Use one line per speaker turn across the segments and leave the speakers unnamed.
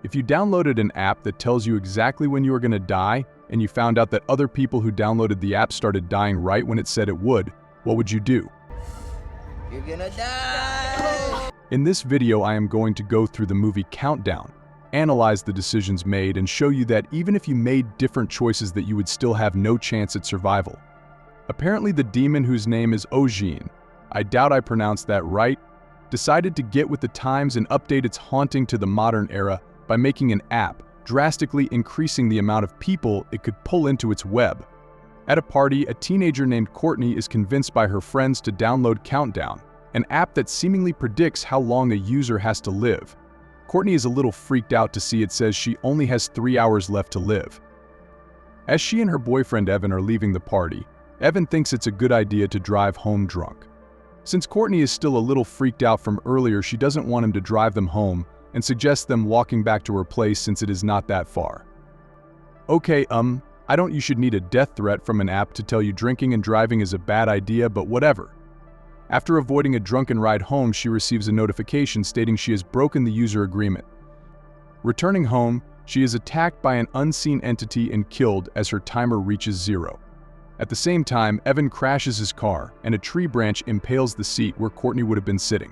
If you downloaded an app that tells you exactly when you are going to die, and you found out that other people who downloaded the app started dying right when it said it would, what would you do?
You're gonna die!
In this video, I am going to go through the movie Countdown, analyze the decisions made, and show you that even if you made different choices that you would still have no chance at survival. Apparently the demon whose name is Ojin, I doubt I pronounced that right, decided to get with the times and update its haunting to the modern era by making an app, drastically increasing the amount of people it could pull into its web. At a party, a teenager named Courtney is convinced by her friends to download Countdown, an app that seemingly predicts how long a user has to live. Courtney is a little freaked out to see it says she only has 3 hours left to live. As she and her boyfriend Evan are leaving the party, Evan thinks it's a good idea to drive home drunk. Since Courtney is still a little freaked out from earlier, she doesn't want him to drive them home and suggests them walking back to her place since it is not that far. Okay, I don't you should need a death threat from an app to tell you drinking and driving is a bad idea, but whatever. After avoiding a drunken ride home, she receives a notification stating she has broken the user agreement. Returning home, she is attacked by an unseen entity and killed as her timer reaches 0. At the same time, Evan crashes his car, and a tree branch impales the seat where Courtney would have been sitting.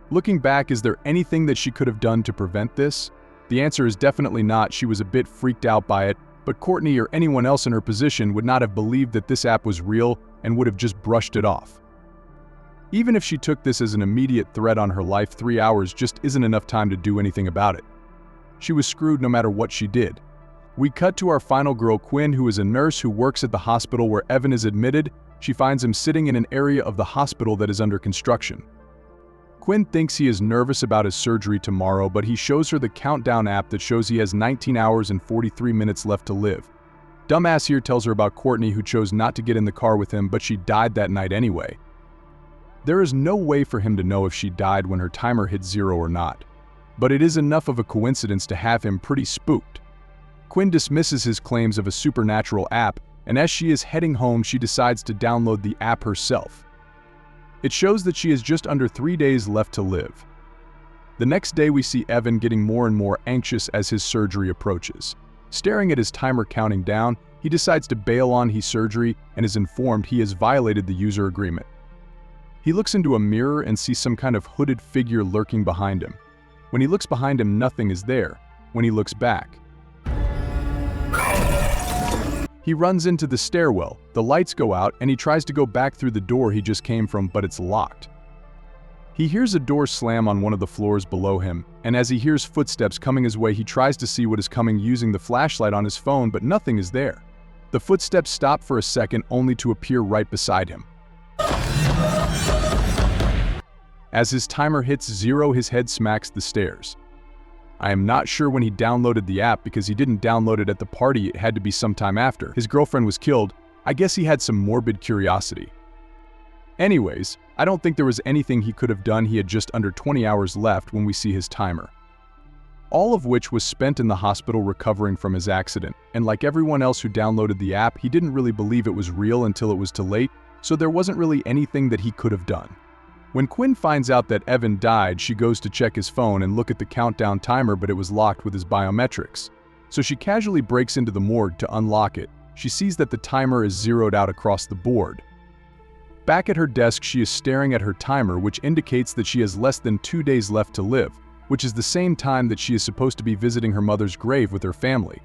Looking back, is there anything that she could have done to prevent this? The answer is definitely not. She was a bit freaked out by it, but Courtney or anyone else in her position would not have believed that this app was real and would have just brushed it off. Even if she took this as an immediate threat on her life, 3 hours just isn't enough time to do anything about it. She was screwed no matter what she did. We cut to our final girl, Quinn, who is a nurse who works at the hospital where Evan is admitted. She finds him sitting in an area of the hospital that is under construction. Quinn thinks he is nervous about his surgery tomorrow, but he shows her the Countdown app that shows he has 19 hours and 43 minutes left to live. Dumbass here tells her about Courtney, who chose not to get in the car with him, but she died that night anyway. There is no way for him to know if she died when her timer hit 0 or not, but it is enough of a coincidence to have him pretty spooked. Quinn dismisses his claims of a supernatural app, and as she is heading home, she decides to download the app herself. It shows that she has just under 3 days left to live. The next day, we see Evan getting more and more anxious as his surgery approaches. Staring at his timer counting down, he decides to bail on his surgery and is informed he has violated the user agreement. He looks into a mirror and sees some kind of hooded figure lurking behind him. When he looks behind him, nothing is there. When he looks back, he runs into the stairwell, the lights go out, and he tries to go back through the door he just came from, but it's locked. He hears a door slam on one of the floors below him, and as he hears footsteps coming his way, he tries to see what is coming using the flashlight on his phone, but nothing is there. The footsteps stop for a second, only to appear right beside him. As his timer hits 0, his head smacks the stairs. I am not sure when he downloaded the app because he didn't download it at the party. It had to be sometime after his girlfriend was killed. I guess he had some morbid curiosity. Anyways, I don't think there was anything he could have done. He had just under 20 hours left when we see his timer. All of which was spent in the hospital recovering from his accident, and like everyone else who downloaded the app, he didn't really believe it was real until it was too late, so there wasn't really anything that he could have done. When Quinn finds out that Evan died, she goes to check his phone and look at the Countdown timer, but it was locked with his biometrics. So she casually breaks into the morgue to unlock it. She sees that the timer is zeroed out across the board. Back at her desk, she is staring at her timer, which indicates that she has less than 2 days left to live, which is the same time that she is supposed to be visiting her mother's grave with her family.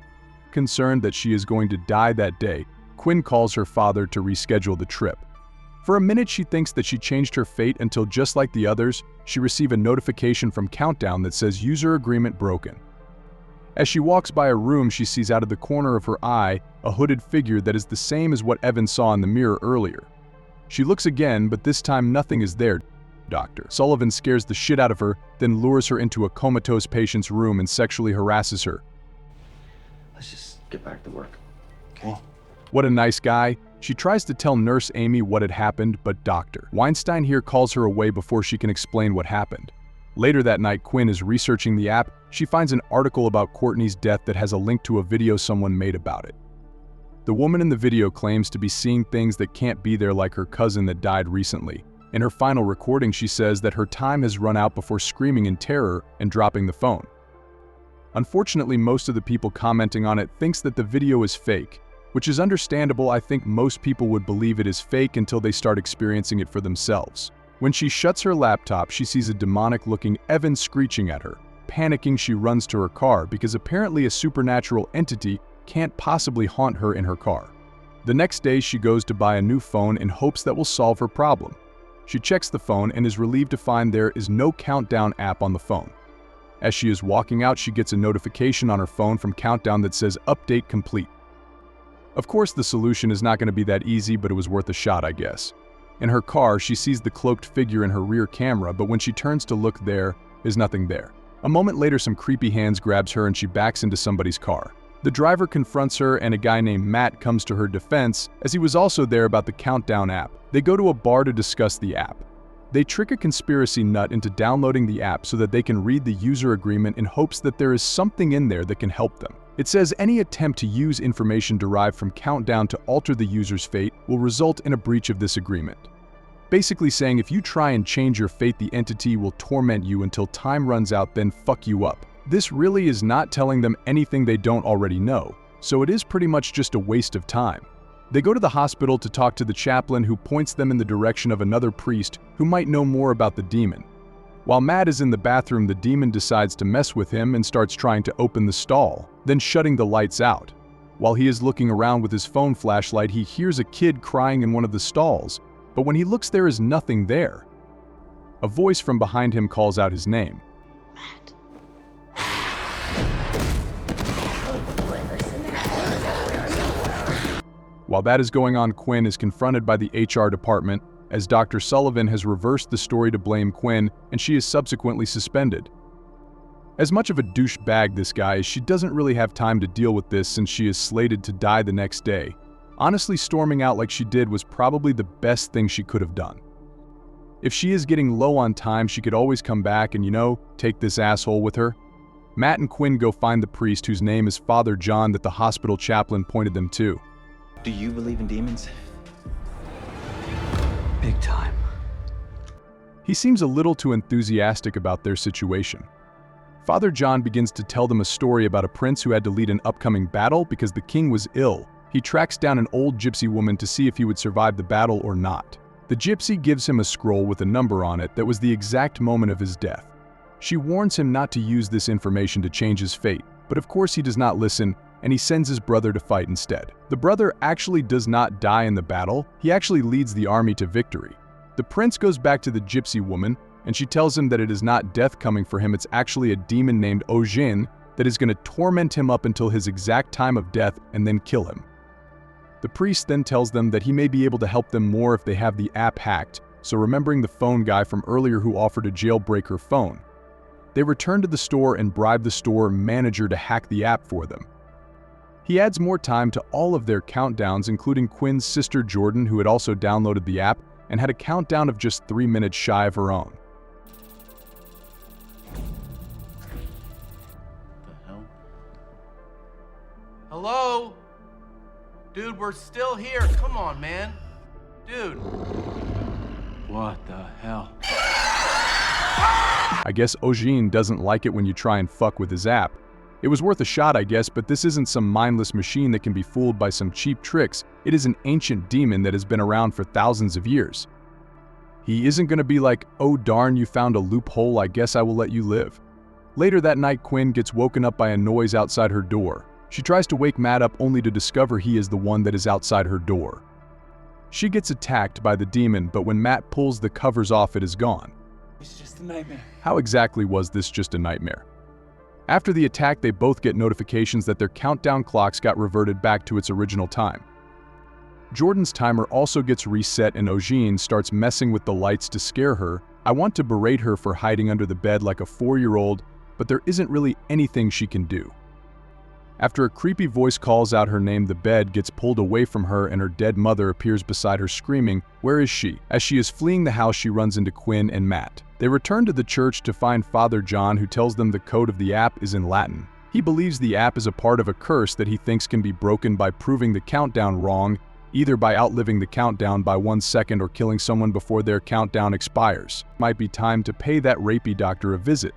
Concerned that she is going to die that day, Quinn calls her father to reschedule the trip. For a minute, she thinks that she changed her fate until, just like the others, she receives a notification from Countdown that says user agreement broken. As she walks by a room, she sees out of the corner of her eye a hooded figure that is the same as what Evan saw in the mirror earlier. She looks again, but this time nothing is there. Dr. Sullivan scares the shit out of her, then lures her into a comatose patient's room and sexually harasses her.
Let's just get back to work, okay?
What a nice guy. She tries to tell Nurse Amy what had happened, but Dr. Weinstein here calls her away before she can explain what happened. Later that night, Quinn is researching the app. She finds an article about Courtney's death that has a link to a video someone made about it. The woman in the video claims to be seeing things that can't be there, like her cousin that died recently. In her final recording, she says that her time has run out before screaming in terror and dropping the phone. Unfortunately, most of the people commenting on it thinks that the video is fake, which is understandable. I think most people would believe it is fake until they start experiencing it for themselves. When she shuts her laptop, she sees a demonic-looking Evan screeching at her. Panicking, she runs to her car because apparently a supernatural entity can't possibly haunt her in her car. The next day, she goes to buy a new phone in hopes that will solve her problem. She checks the phone and is relieved to find there is no countdown app on the phone. As she is walking out, she gets a notification on her phone from Countdown that says update complete. Of course, the solution is not going to be that easy, but it was worth a shot, I guess. In her car, she sees the cloaked figure in her rear camera, but when she turns to look, there is nothing there. A moment later, some creepy hands grabs her and she backs into somebody's car. The driver confronts her and a guy named Matt comes to her defense as he was also there about the Countdown app. They go to a bar to discuss the app. They trick a conspiracy nut into downloading the app so that they can read the user agreement in hopes that there is something in there that can help them. It says any attempt to use information derived from Countdown to alter the user's fate will result in a breach of this agreement. Basically saying if you try and change your fate, the entity will torment you until time runs out, then fuck you up. This really is not telling them anything they don't already know, so it is pretty much just a waste of time. They go to the hospital to talk to the chaplain, who points them in the direction of another priest who might know more about the demon. While Matt is in the bathroom, the demon decides to mess with him and starts trying to open the stall, then shutting the lights out. While he is looking around with his phone flashlight, he hears a kid crying in one of the stalls, but when he looks, there is nothing there. A voice from behind him calls out his name.
Matt.
While that is going on, Quinn is confronted by the HR department as Dr. Sullivan has reversed the story to blame Quinn, and she is subsequently suspended. As much of a douchebag this guy is, she doesn't really have time to deal with this since she is slated to die the next day. Honestly, storming out like she did was probably the best thing she could have done. If she is getting low on time, she could always come back and, take this asshole with her. Matt and Quinn go find the priest whose name is Father John that the hospital chaplain pointed them to.
Do you believe in demons? Big time.
He seems a little too enthusiastic about their situation. Father John begins to tell them a story about a prince who had to lead an upcoming battle because the king was ill. He tracks down an old gypsy woman to see if he would survive the battle or not. The gypsy gives him a scroll with a number on it that was the exact moment of his death. She warns him not to use this information to change his fate, but of course he does not listen, and he sends his brother to fight instead. The brother actually does not die in the battle, he actually leads the army to victory. The prince goes back to the gypsy woman, and she tells him that it is not death coming for him, it's actually a demon named Ojin that is going to torment him up until his exact time of death and then kill him. The priest then tells them that he may be able to help them more if they have the app hacked, so remembering the phone guy from earlier who offered to jailbreak her phone. They return to the store and bribe the store manager to hack the app for them. He adds more time to all of their countdowns, including Quinn's sister Jordan, who had also downloaded the app and had a countdown of just 3 minutes shy of her own.
The hell?
Hello? Dude, we're still here. Come on, man. Dude.
What the hell?
I guess Ojin doesn't like it when you try and fuck with his app. It was worth a shot, I guess, but this isn't some mindless machine that can be fooled by some cheap tricks. It is an ancient demon that has been around for thousands of years. He isn't going to be like, oh darn, you found a loophole, I guess I will let you live. Later that night, Quinn gets woken up by a noise outside her door. She tries to wake Matt up only to discover he is the one that is outside her door. She gets attacked by the demon, but when Matt pulls the covers off, it is gone.
It's just a nightmare.
How exactly was this just a nightmare? After the attack, they both get notifications that their countdown clocks got reverted back to its original time. Jordan's timer also gets reset and Ojin starts messing with the lights to scare her. I want to berate her for hiding under the bed like a 4-year-old, but there isn't really anything she can do. After a creepy voice calls out her name, the bed gets pulled away from her and her dead mother appears beside her screaming, "Where is she?" As she is fleeing the house, she runs into Quinn and Matt. They return to the church to find Father John, who tells them the code of the app is in Latin. He believes the app is a part of a curse that he thinks can be broken by proving the countdown wrong, either by outliving the countdown by 1 second or killing someone before their countdown expires. Might be time to pay that rapey doctor a visit.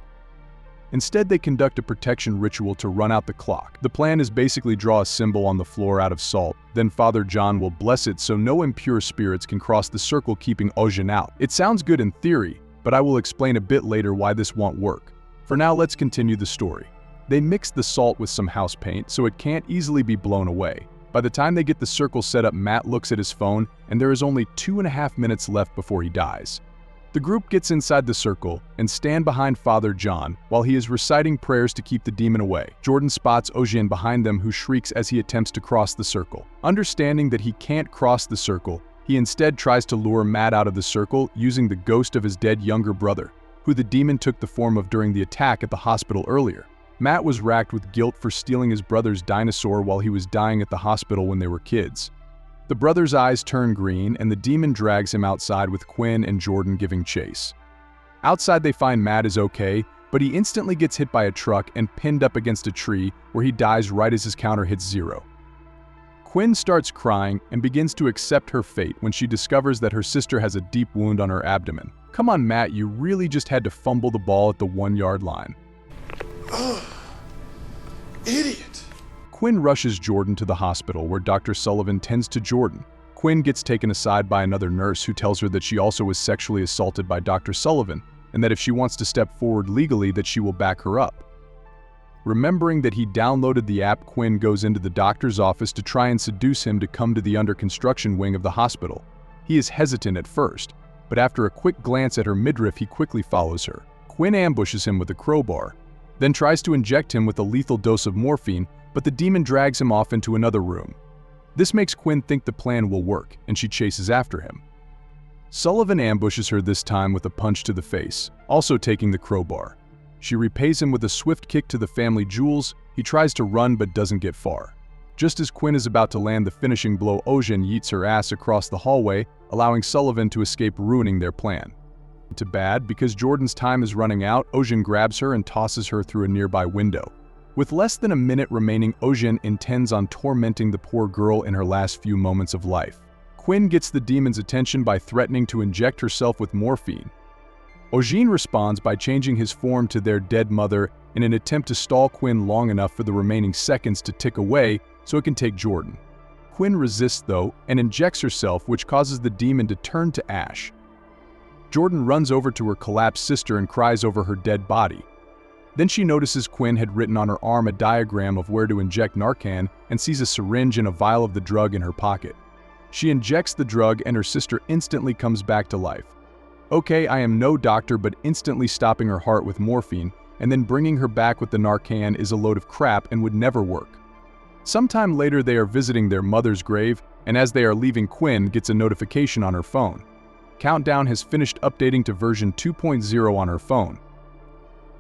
Instead, they conduct a protection ritual to run out the clock. The plan is basically draw a symbol on the floor out of salt, then Father John will bless it so no impure spirits can cross the circle, keeping Eugène out. It sounds good in theory, but I will explain a bit later why this won't work. For now, let's continue the story. They mix the salt with some house paint so it can't easily be blown away. By the time they get the circle set up, Matt looks at his phone and there is only 2.5 minutes left before he dies. The group gets inside the circle and stand behind Father John while he is reciting prayers to keep the demon away. Jordan spots Eugène behind them, who shrieks as he attempts to cross the circle. Understanding that he can't cross the circle, he instead tries to lure Matt out of the circle using the ghost of his dead younger brother, who the demon took the form of during the attack at the hospital earlier. Matt was racked with guilt for stealing his brother's dinosaur while he was dying at the hospital when they were kids. The brother's eyes turn green and the demon drags him outside with Quinn and Jordan giving chase. Outside, they find Matt is okay, but he instantly gets hit by a truck and pinned up against a tree where he dies right as his counter hits 0. Quinn starts crying and begins to accept her fate when she discovers that her sister has a deep wound on her abdomen. Come on, Matt, you really just had to fumble the ball at the 1-yard line.
Ugh, idiot.
Quinn rushes Jordan to the hospital where Dr. Sullivan tends to Jordan. Quinn gets taken aside by another nurse who tells her that she also was sexually assaulted by Dr. Sullivan and that if she wants to step forward legally that she will back her up. Remembering that he downloaded the app, Quinn goes into the doctor's office to try and seduce him to come to the under construction wing of the hospital. He is hesitant at first, but after a quick glance at her midriff, he quickly follows her. Quinn ambushes him with a crowbar, then tries to inject him with a lethal dose of morphine, but the demon drags him off into another room. This makes Quinn think the plan will work, and she chases after him. Sullivan ambushes her this time with a punch to the face, also taking the crowbar. She repays him with a swift kick to the family jewels. He tries to run but doesn't get far. Just as Quinn is about to land the finishing blow, Eugène yeets her ass across the hallway, allowing Sullivan to escape, ruining their plan. To bad, because Jordan's time is running out, Eugène grabs her and tosses her through a nearby window. With less than a minute remaining, Eugène intends on tormenting the poor girl in her last few moments of life. Quinn gets the demon's attention by threatening to inject herself with morphine. Eugène responds by changing his form to their dead mother in an attempt to stall Quinn long enough for the remaining seconds to tick away so it can take Jordan. Quinn resists though and injects herself, which causes the demon to turn to ash. Jordan runs over to her collapsed sister and cries over her dead body. Then she notices Quinn had written on her arm a diagram of where to inject Narcan and sees a syringe and a vial of the drug in her pocket. She injects the drug and her sister instantly comes back to life. Okay, I am no doctor, but instantly stopping her heart with morphine and then bringing her back with the Narcan is a load of crap and would never work. Sometime later, they are visiting their mother's grave, and as they are leaving, Quinn gets a notification on her phone. Countdown has finished updating to version 2.0 on her phone.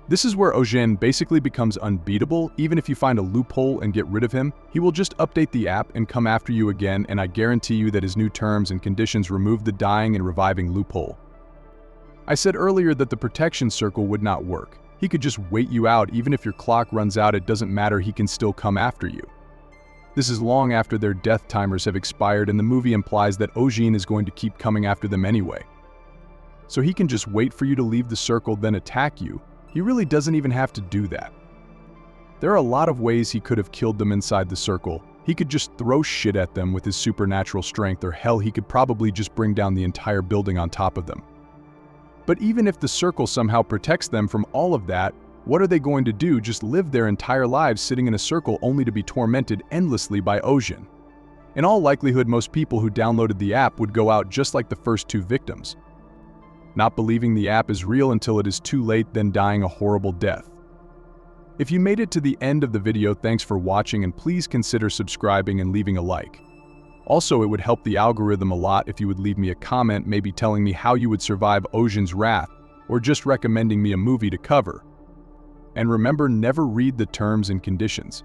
This is where Eugène basically becomes unbeatable. Even if you find a loophole and get rid of him, he will just update the app and come after you again, and I guarantee you that his new terms and conditions remove the dying and reviving loophole. I said earlier that the protection circle would not work. He could just wait you out. Even if your clock runs out, it doesn't matter, he can still come after you. This is long after their death timers have expired, and the movie implies that Eugène is going to keep coming after them anyway. So he can just wait for you to leave the circle, then attack you. He really doesn't even have to do that. There are a lot of ways he could have killed them inside the circle. He could just throw shit at them with his supernatural strength, or hell, he could probably just bring down the entire building on top of them. But even if the circle somehow protects them from all of that, what are they going to do? Just live their entire lives sitting in a circle only to be tormented endlessly by Eugène? In all likelihood, most people who downloaded the app would go out just like the first two victims. Not believing the app is real until it is too late, then dying a horrible death. If you made it to the end of the video, thanks for watching, and please consider subscribing and leaving a like. Also, it would help the algorithm a lot if you would leave me a comment, maybe telling me how you would survive Eugène's wrath, or just recommending me a movie to cover. And remember, never read the terms and conditions.